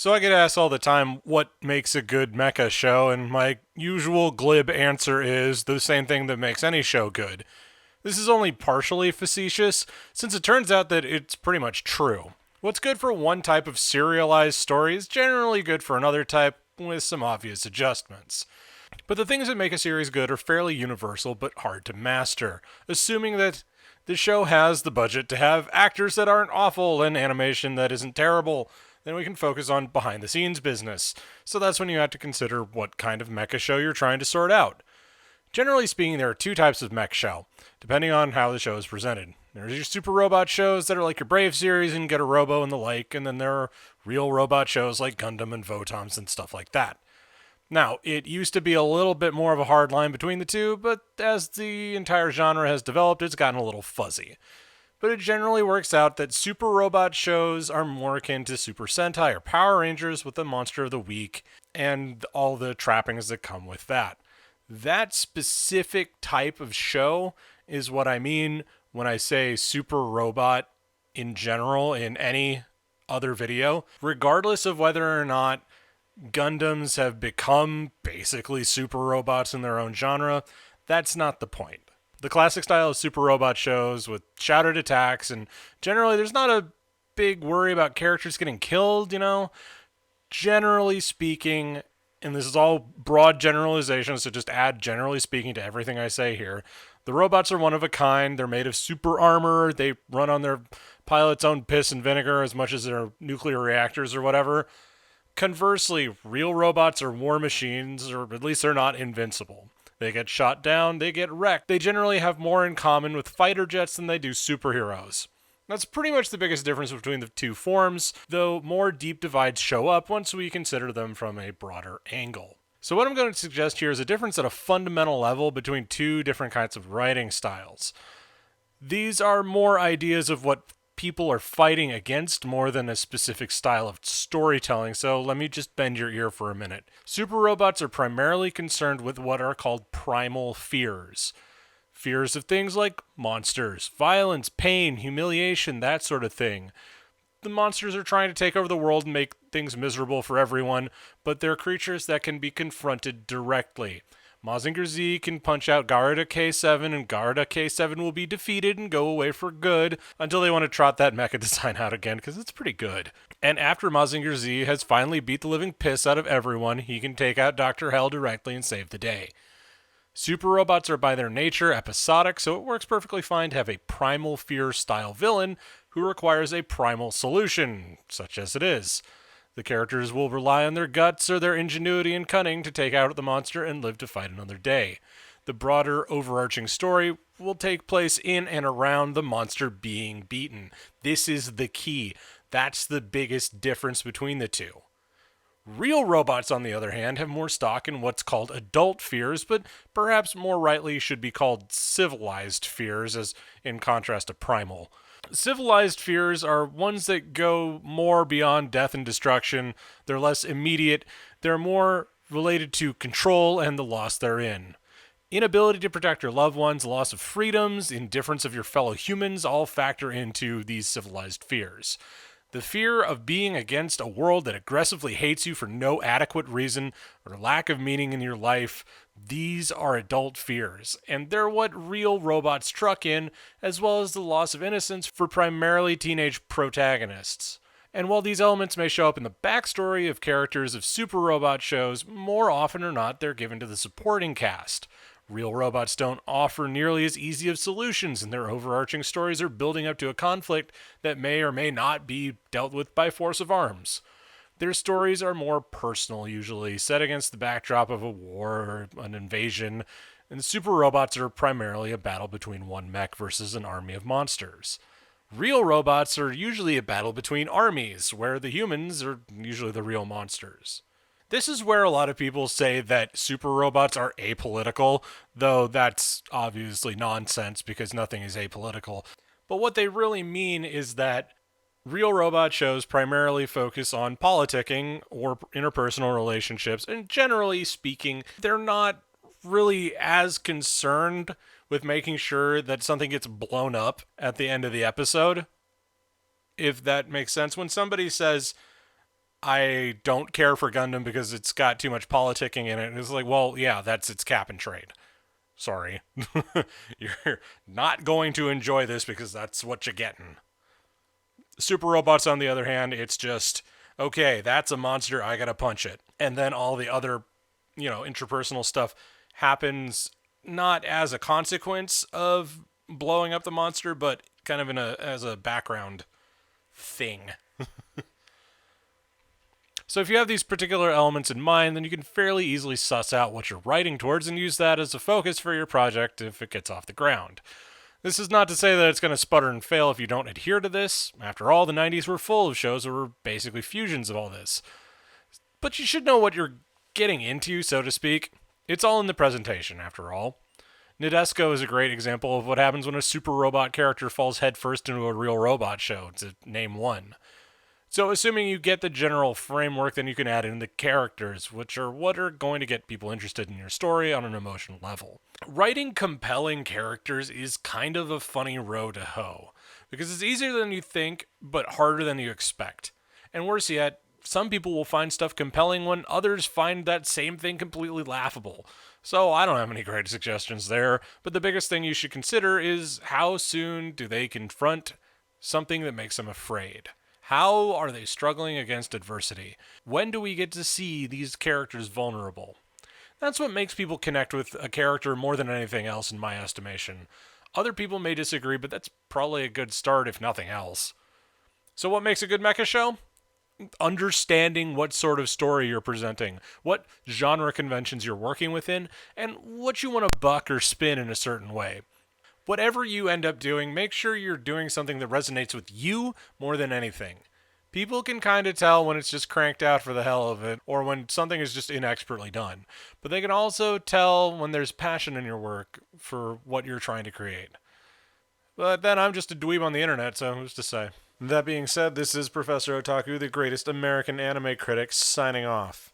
So I get asked all the time what makes a good mecha show, and my usual glib answer is the same thing that makes any show good. This is only partially facetious, since it turns out that it's pretty much true. What's good for one type of serialized story is generally good for another type, with some obvious adjustments. But the things that make a series good are fairly universal but hard to master, assuming that the show has the budget to have actors that aren't awful and animation that isn't terrible. Then we can focus on behind the scenes business. So that's when you have to consider what kind of mecha show you're trying to sort out. Generally speaking, there are two types of mech show, depending on how the show is presented. There's your super robot shows that are like your Brave series and Get a Robo and the like, and then there are real robot shows like Gundam and Votoms and stuff like that. Now, it used to be a little bit more of a hard line between the two, but as the entire genre has developed, it's gotten a little fuzzy. But it generally works out that super robot shows are more akin to Super Sentai or Power Rangers with the Monster of the Week and all the trappings that come with that. That specific type of show is what I mean when I say super robot in general in any other video, regardless of whether or not Gundams have become basically super robots in their own genre. That's not the point. The classic style of super robot shows with shouted attacks, and generally there's not a big worry about characters getting killed, Generally speaking, and this is all broad generalizations, so just add generally speaking to everything I say here. The robots are one of a kind. They're made of super armor. They run on their pilot's own piss and vinegar as much as their nuclear reactors or whatever. Conversely, real robots are war machines, or at least they're not invincible. They get shot down, they get wrecked. They generally have more in common with fighter jets than they do superheroes. That's pretty much the biggest difference between the two forms, though more deep divides show up once we consider them from a broader angle. So what I'm going to suggest here is a difference at a fundamental level between two different kinds of writing styles. These are more ideas of what people are fighting against more than a specific style of storytelling, so let me just bend your ear for a minute. Super robots are primarily concerned with what are called primal fears. Fears of things like monsters, violence, pain, humiliation, that sort of thing. The monsters are trying to take over the world and make things miserable for everyone, but they're creatures that can be confronted directly. Mazinger Z can punch out Garuda K7, and Garuda K7 will be defeated and go away for good until they want to trot that mecha design out again, because it's pretty good. And after Mazinger Z has finally beat the living piss out of everyone, he can take out Dr. Hell directly and save the day. Super robots are by their nature episodic, so it works perfectly fine to have a primal fear style villain who requires a primal solution, such as it is. The characters will rely on their guts or their ingenuity and cunning to take out the monster and live to fight another day. The broader overarching story will take place in and around the monster being beaten. This is the key. That's the biggest difference between the two. Real robots, on the other hand, have more stock in what's called adult fears, but perhaps more rightly should be called civilized fears, as in contrast to primal. Civilized fears are ones that go more beyond death and destruction. They're less immediate. They're more related to control and the loss therein. Inability to protect your loved ones, loss of freedoms, indifference of your fellow humans all factor into these civilized fears. The fear of being against a world that aggressively hates you for no adequate reason or lack of meaning in your life, these are adult fears, and they're what real robots truck in, as well as the loss of innocence for primarily teenage protagonists. And while these elements may show up in the backstory of characters of super robot shows, more often or not they're given to the supporting cast. Real robots don't offer nearly as easy of solutions, and their overarching stories are building up to a conflict that may or may not be dealt with by force of arms. Their stories are more personal, usually, set against the backdrop of a war or an invasion, and the super robots are primarily a battle between one mech versus an army of monsters. Real robots are usually a battle between armies, where the humans are usually the real monsters. This is where a lot of people say that super robots are apolitical, though that's obviously nonsense because nothing is apolitical. But what they really mean is that real robot shows primarily focus on politicking or interpersonal relationships, and generally speaking, they're not really as concerned with making sure that something gets blown up at the end of the episode. If that makes sense. When somebody says, I don't care for Gundam because it's got too much politicking in it. And it's like, well, yeah, that's its cap and trade. Sorry. You're not going to enjoy this because that's what you're getting. Super Robots, on the other hand, it's just, okay, that's a monster, I gotta punch it. And then all the other, interpersonal stuff happens not as a consequence of blowing up the monster, but kind of as a background thing. So if you have these particular elements in mind, then you can fairly easily suss out what you're writing towards and use that as a focus for your project if it gets off the ground. This is not to say that it's going to sputter and fail if you don't adhere to this. After all, the 90s were full of shows that were basically fusions of all this. But you should know what you're getting into, so to speak. It's all in the presentation, after all. Nadesco is a great example of what happens when a super robot character falls headfirst into a real robot show, to name one. So, assuming you get the general framework, then you can add in the characters, which are what are going to get people interested in your story on an emotional level. Writing compelling characters is kind of a funny row to hoe, because it's easier than you think, but harder than you expect. And worse yet, some people will find stuff compelling when others find that same thing completely laughable. So I don't have any great suggestions there, but the biggest thing you should consider is how soon do they confront something that makes them afraid? How are they struggling against adversity? When do we get to see these characters vulnerable? That's what makes people connect with a character more than anything else, in my estimation. Other people may disagree, but that's probably a good start, if nothing else. So, what makes a good mecha show? Understanding what sort of story you're presenting, what genre conventions you're working within, and what you want to buck or spin in a certain way. Whatever you end up doing, make sure you're doing something that resonates with you more than anything. People can kind of tell when it's just cranked out for the hell of it, or when something is just inexpertly done. But they can also tell when there's passion in your work for what you're trying to create. But then I'm just a dweeb on the internet, so who's to say? That being said, this is Professor Otaku, the greatest American anime critic, signing off.